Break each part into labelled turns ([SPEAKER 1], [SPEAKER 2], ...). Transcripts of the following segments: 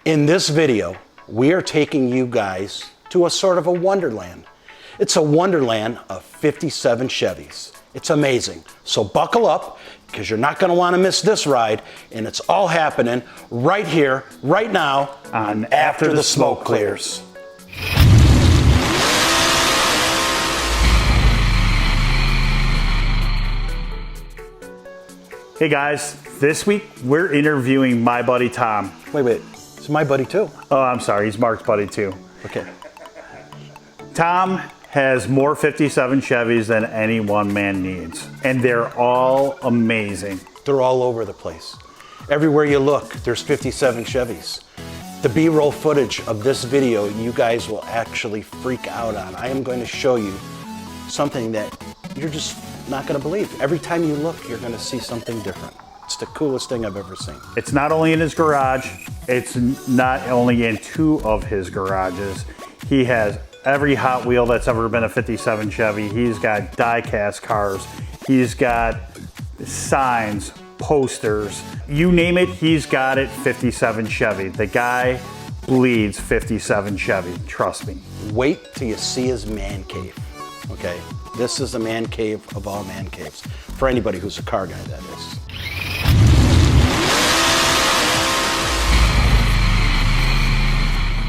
[SPEAKER 1] In this video, we are taking you guys to a sort of a wonderland. It's a wonderland of 57 Chevys. It's amazing. So buckle up, because you're not going to want to miss this ride, and it's all happening right here, right now, on After the Smoke Clears.
[SPEAKER 2] Hey guys, this week we're interviewing my buddy Tom.
[SPEAKER 1] Wait, it's my buddy too.
[SPEAKER 2] Oh, I'm sorry, he's Mark's buddy too.
[SPEAKER 1] Okay.
[SPEAKER 2] Tom has more 57 Chevys than any one man needs, and they're all amazing.
[SPEAKER 1] They're all over the place. Everywhere you look, there's 57 Chevys. The B-roll footage of this video, you guys will actually freak out on. I am going to show you something that you're just not going to believe. Every time you look, you're going to see something different. It's the coolest thing I've ever seen.
[SPEAKER 2] It's not only in his garage, it's not only in two of his garages. He has every Hot Wheel that's ever been a 57 Chevy. He's got die-cast cars. He's got signs, posters, you name it, he's got it. 57 Chevy. The guy bleeds 57 Chevy, trust me.
[SPEAKER 1] Wait till you see his man cave, okay? This is the man cave of all man caves. For anybody who's a car guy, that is.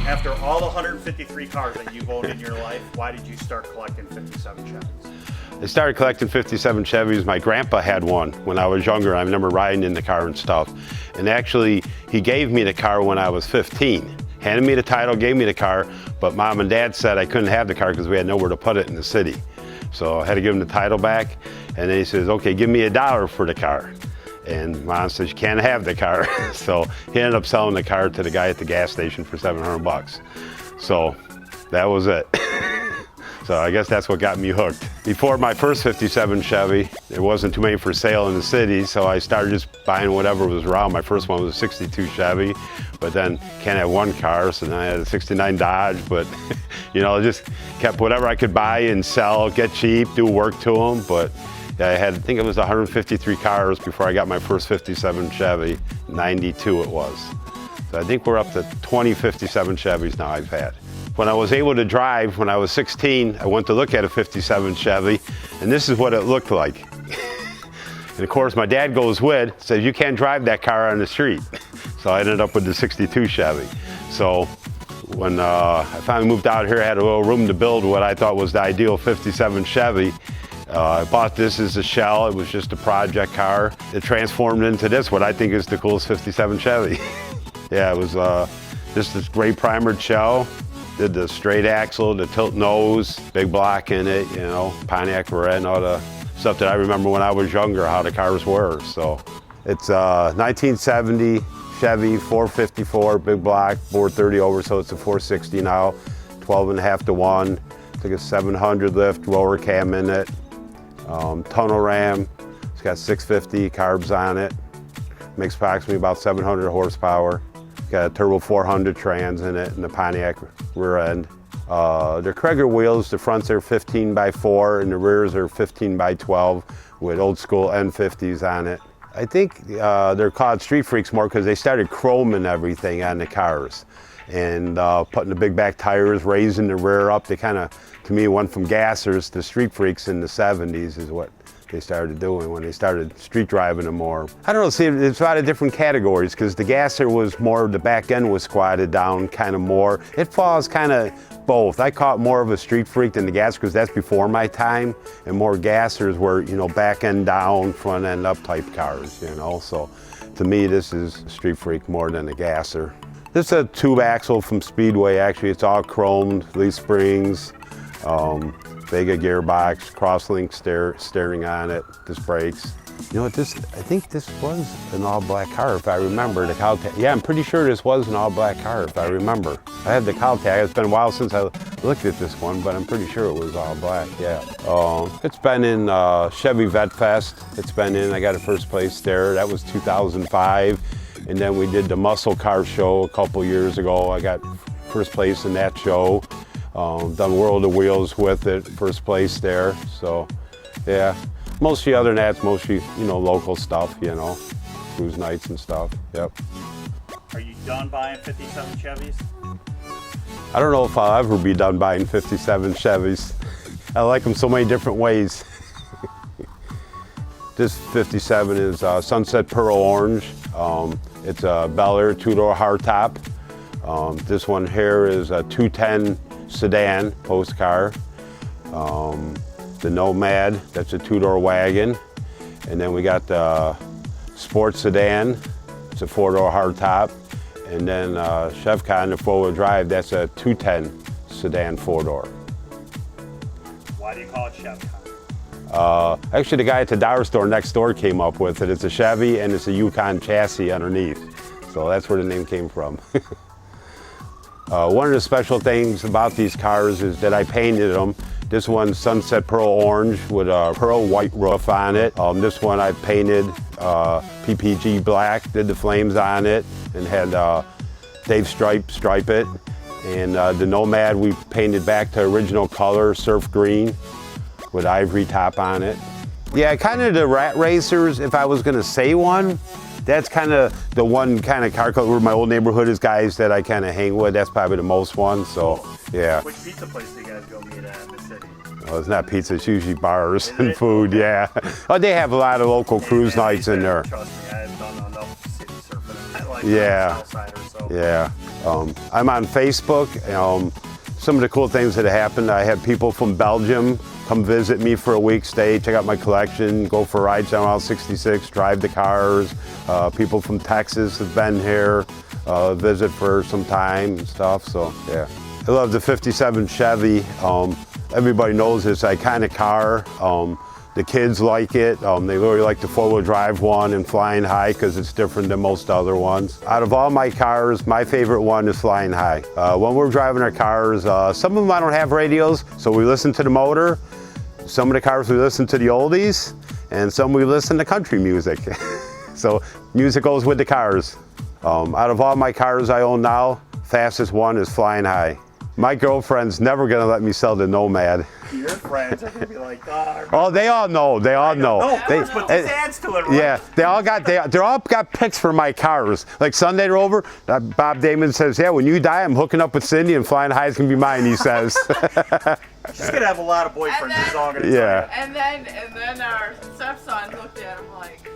[SPEAKER 2] After all the 153 cars that you've owned in your life, why did you start collecting 57 Chevys?
[SPEAKER 3] I started collecting 57 Chevys. My grandpa had one when I was younger. I remember riding in the car and stuff. And actually, he gave me the car when I was 15. Handed me the title, gave me the car, but mom and dad said I couldn't have the car because we had nowhere to put it in the city. So I had to give him the title back. And then he says, okay, give me $1 for the car. And mom says, you can't have the car. So he ended up selling the car to the guy at the gas station for $700. So that was it. So I guess that's what got me hooked. Before my first 57 Chevy, there wasn't too many for sale in the city, so I started just buying whatever was around. My first one was a 62 Chevy, but then can't have one car, so then I had a 69 Dodge, but you know, just kept whatever I could buy and sell, get cheap, do work to them, but I think it was 153 cars before I got my first 57 Chevy, 92 it was. So I think we're up to 20 57 Chevys now I've had. When I was able to drive, when I was 16, I went to look at a 57 Chevy, and this is what it looked like. And of course, my dad goes with, says, you can't drive that car on the street. So I ended up with the 62 Chevy. So when I finally moved out here, I had a little room to build what I thought was the ideal 57 Chevy. I bought this as a shell. It was just a project car. It transformed into this, what I think is the coolest 57 Chevy. Yeah, it was just this gray primered shell. Did the straight axle, the tilt nose, big block in it, you know, Pontiac red and all the stuff that I remember when I was younger, how the cars were. So it's 1970 Chevy 454, big block, bore 30 over, so it's a 460 now, 12.5 to 1. Took a 700 lift, roller cam in it, tunnel ram. It's got 650 carbs on it. Makes approximately about 700 horsepower. Got a turbo 400 trans in it and the Pontiac rear end. They're Cragar wheels. The fronts are 15x4 and the rears are 15x12 with old school N50s on it. I think they're called street freaks more because they started chroming everything on the cars and putting the big back tires, raising the rear up. They kind of, to me, went from gassers to street freaks in the 70s is what they started doing when they started street driving them more. I don't know, see, there's a lot of different categories because the gasser was more, the back end was squatted down kind of more. It falls kind of both. I caught more of a street freak than the gasser because that's before my time, and more gassers were, you know, back end down, front end up type cars, you know. So to me, this is a street freak more than a gasser. This is a tube axle from Speedway, actually. It's all chromed, leaf springs, Vega gearbox, crosslink steering on it, disc brakes. You know what, I think this was an all-black car if I remember. The cowl tag. Yeah, I'm pretty sure this was an all-black car if I remember. I had the cowl tag. It's been a while since I looked at this one, but I'm pretty sure it was all black, yeah. It's been in Chevy Vet Fest. It's been in, I got a first place there. That was 2005. And then we did the muscle car show a couple years ago. I got first place in that show. Done World of Wheels with it, first place there. So, yeah. Mostly other than that, it's mostly, you know, local stuff, you know, cruise nights and stuff, yep.
[SPEAKER 2] Are you done buying 57 Chevys?
[SPEAKER 3] I don't know if I'll ever be done buying 57 Chevys. I like them so many different ways. This 57 is Sunset Pearl Orange. It's a Bel Air two-door hardtop. This one here is a 210 sedan post car. The Nomad, that's a two-door wagon. And then we got the Sports Sedan, it's a four-door hardtop. And then Chevcon, the four-wheel drive, that's a 210 sedan four-door.
[SPEAKER 2] Why do you call it Chevcon?
[SPEAKER 3] Actually, the guy at the dollar store next door came up with it. It's a Chevy and it's a Yukon chassis underneath. So that's where the name came from. One of the special things about these cars is that I painted them. This one's Sunset Pearl Orange with a pearl white roof on it. This one I painted PPG black, did the flames on it, and had Dave stripe it. And the Nomad we painted back to original color, surf green, with ivory top on it. Yeah, kind of the rat racers, if I was gonna say one, that's kind of the one kind of car where my old neighborhood is guys that I kind of hang with. That's probably the most one, so yeah.
[SPEAKER 2] Which pizza place do you guys go meet at in the city?
[SPEAKER 3] Well, it's not pizza, it's usually bars and food, yeah. Oh, they have a lot of local cruise nights in there.
[SPEAKER 2] Trust me, I have done enough city surfing. I like
[SPEAKER 3] Yeah.
[SPEAKER 2] Southsider, so.
[SPEAKER 3] Yeah. I'm on Facebook. Some of the cool things that happened, I had people from Belgium come visit me for a week, stay, check out my collection, go for rides down Route 66, drive the cars. People from Texas have been here, visit for some time and stuff, so yeah. I love the 57 Chevy. Everybody knows this iconic car. The kids like it. They really like the four-wheel drive one and Flying High because it's different than most other ones. Out of all my cars, my favorite one is Flying High. When we're driving our cars, some of them I don't have radios, so we listen to the motor. Some of the cars we listen to the oldies, and some we listen to country music. So music goes with the cars. Out of all my cars I own now, fastest one is Flying High. My girlfriend's never gonna let me sell the Nomad.
[SPEAKER 2] Your friends are gonna be like,
[SPEAKER 3] oh, they all know. They all know.
[SPEAKER 2] No, of course, but this adds to it, right?
[SPEAKER 3] Yeah, they all got picks for my cars. Like Sunday they're over, Bob Damon says, yeah, when you die, I'm hooking up with Cindy and Flying High is gonna be mine, he says.
[SPEAKER 2] She's gonna have a lot of boyfriends. He's all gonna
[SPEAKER 3] Yeah.
[SPEAKER 4] And then our stepson looked at him like,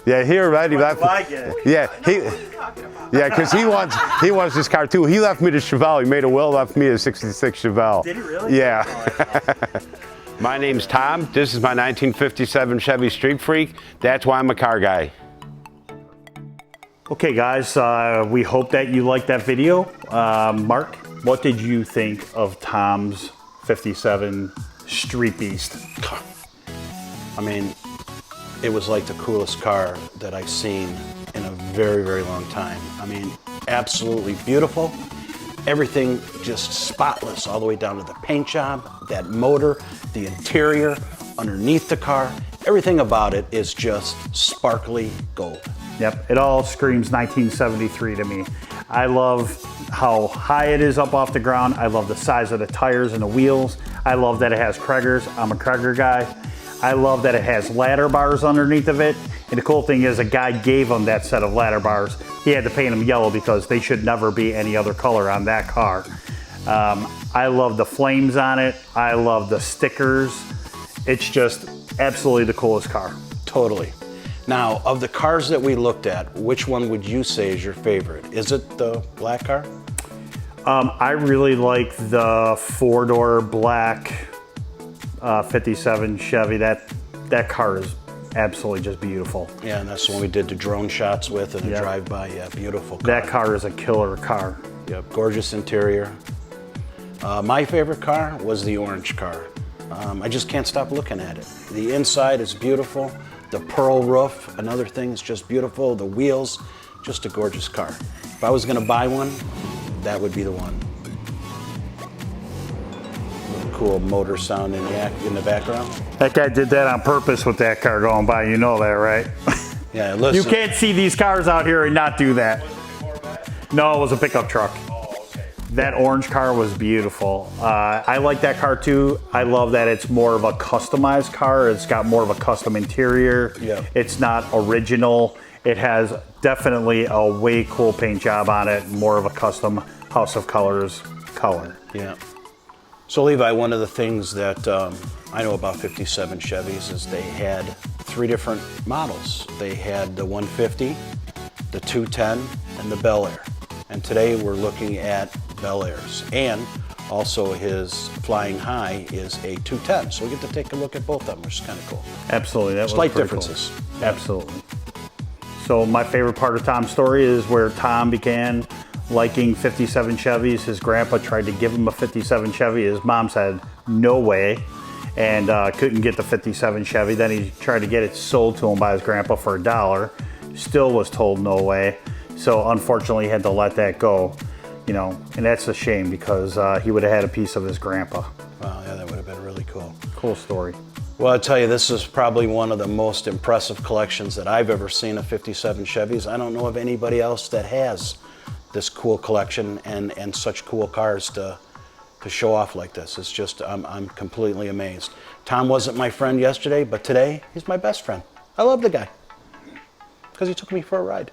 [SPEAKER 3] Yeah, he already left. Yeah,
[SPEAKER 4] what are you talking about?
[SPEAKER 3] Yeah, because he wants this car too. He left me the Chevelle. He made a will, left me a '66 Chevelle.
[SPEAKER 2] Did he really?
[SPEAKER 3] Yeah.
[SPEAKER 2] Oh, that's awesome.
[SPEAKER 3] My name's Tom. This is my 1957 Chevy Street Freak. That's why I'm a car guy.
[SPEAKER 2] Okay, guys, we hope that you liked that video. Mark, what did you think of Tom's 57 Street Beast?
[SPEAKER 1] I mean, it was like the coolest car that I've seen in a very, very long time. I mean, absolutely beautiful. Everything just spotless all the way down to the paint job, that motor, the interior, underneath the car. Everything about it is just sparkly gold.
[SPEAKER 2] Yep, it all screams 1973 to me. I love how high it is up off the ground. I love the size of the tires and the wheels. I love that it has Craigers. I'm a Craiger guy. I love that it has ladder bars underneath of it. And the cool thing is a guy gave him that set of ladder bars. He had to paint them yellow because they should never be any other color on that car. I love the flames on it. I love the stickers. It's just absolutely the coolest car.
[SPEAKER 1] Totally. Now, of the cars that we looked at, which one would you say is your favorite? Is it the black car?
[SPEAKER 2] I really like the four-door black 57 Chevy. That car is absolutely just beautiful.
[SPEAKER 1] Yeah, and that's the one we did the drone shots with and a drive-by. Yeah, beautiful car.
[SPEAKER 2] That car is a killer car.
[SPEAKER 1] Yep, gorgeous interior. My favorite car was the orange car. I just can't stop looking at it. The inside is beautiful. The pearl roof, another thing, is just beautiful. The wheels, just a gorgeous car. If I was gonna buy one, that would be the one. Cool motor sound in the background.
[SPEAKER 2] That guy did that on purpose with that car going by. You know that, right?
[SPEAKER 1] Yeah, listen.
[SPEAKER 2] You can't see these cars out here and not do that. No, it was a pickup truck. That orange car was beautiful. I like that car too. I love that it's more of a customized car. It's got more of a custom interior.
[SPEAKER 1] Yeah.
[SPEAKER 2] It's not original. It has definitely a way cool paint job on it, more of a custom House of Colors color.
[SPEAKER 1] Yeah. So Levi, one of the things that I know about 57 Chevys is they had 3 different models. They had the 150, the 210, and the Bel Air. And today we're looking at Bel Airs. And also his Flying High is a 210. So we get to take a look at both of them, which is kind of cool.
[SPEAKER 2] Absolutely. That was
[SPEAKER 1] Slight
[SPEAKER 2] pretty
[SPEAKER 1] differences.
[SPEAKER 2] Cool. Absolutely. So my favorite part of Tom's story is where Tom began liking 57 Chevys. His grandpa tried to give him a 57 Chevy. His mom said, no way, and couldn't get the 57 Chevy. Then he tried to get it sold to him by his grandpa for $1. Still was told no way. So unfortunately, he had to let that go, you know, and that's a shame because he would have had a piece of his grandpa.
[SPEAKER 1] Wow, yeah, that would have been really cool.
[SPEAKER 2] Cool story.
[SPEAKER 1] Well, I'll tell you, this is probably one of the most impressive collections that I've ever seen of 57 Chevys. I don't know of anybody else that has this cool collection and such cool cars to show off like this. It's just, I'm completely amazed. Tom wasn't my friend yesterday, but today he's my best friend. I love the guy because he took me for a ride.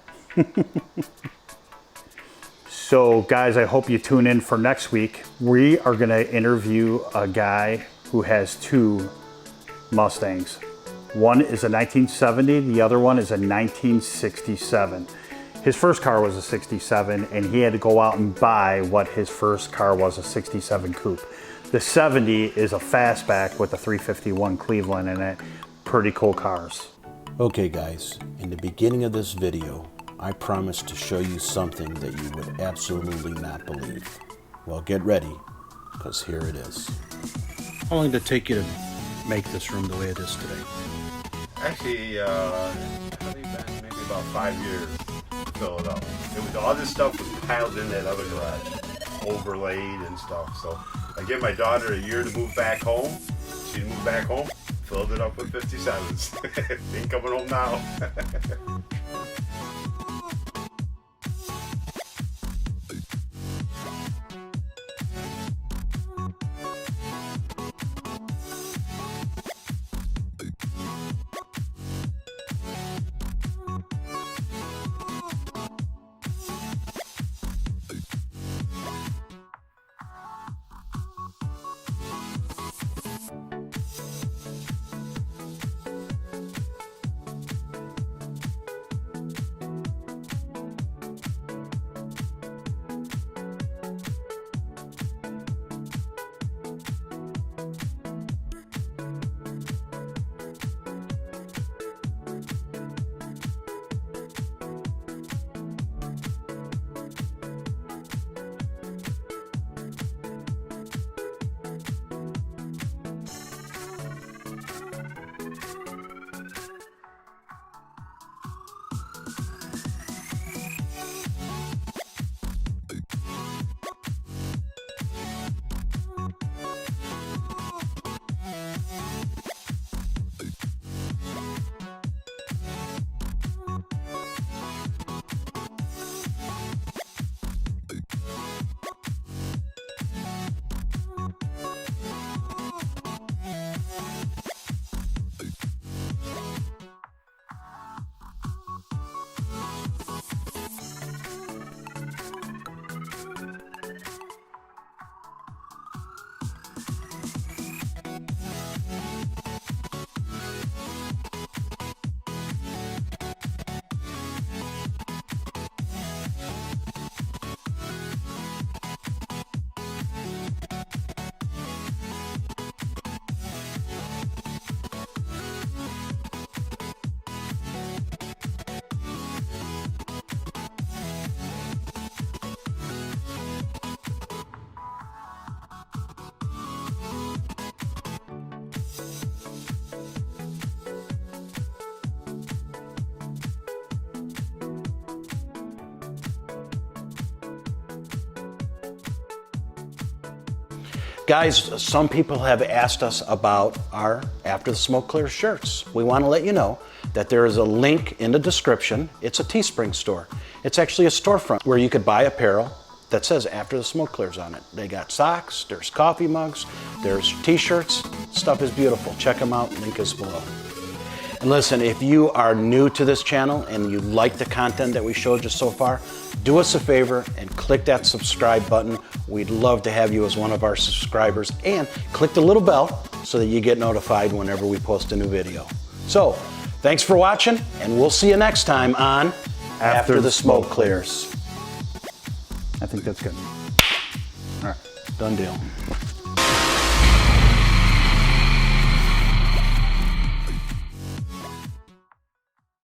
[SPEAKER 2] So guys, I hope you tune in for next week. We are gonna interview a guy who has 2 Mustangs. One is a 1970, the other one is a 1967. His first car was a 67 and he had to go out and buy what his first car was, a 67 coupe. The 70 is a fastback with a 351 Cleveland in it. Pretty cool cars.
[SPEAKER 1] Okay guys, in the beginning of this video, I promised to show you something that you would absolutely not believe. Well, get ready, because here it is. How long did it take you to make this room the way it is today?
[SPEAKER 3] Actually, I think back maybe about 5 years to fill it up. It was all this stuff was piled in that other garage, overlaid and stuff. So I gave my daughter a year to move back home. She moved back home, filled it up with 57s. Ain't coming home now.
[SPEAKER 1] Guys, some people have asked us about our After the Smoke Clears shirts. We want to let you know that there is a link in the description. It's a Teespring store. It's actually a storefront where you could buy apparel that says After the Smoke Clears on it. They got socks, there's coffee mugs, there's t-shirts. Stuff is beautiful. Check them out, link is below. And listen, if you are new to this channel and you like the content that we showed you so far, do us a favor and click that subscribe button. We'd love to have you as one of our subscribers, and click the little bell so that you get notified whenever we post a new video. So, thanks for watching, and we'll see you next time on After the Smoke Clears.
[SPEAKER 2] I think that's good.
[SPEAKER 1] Done deal.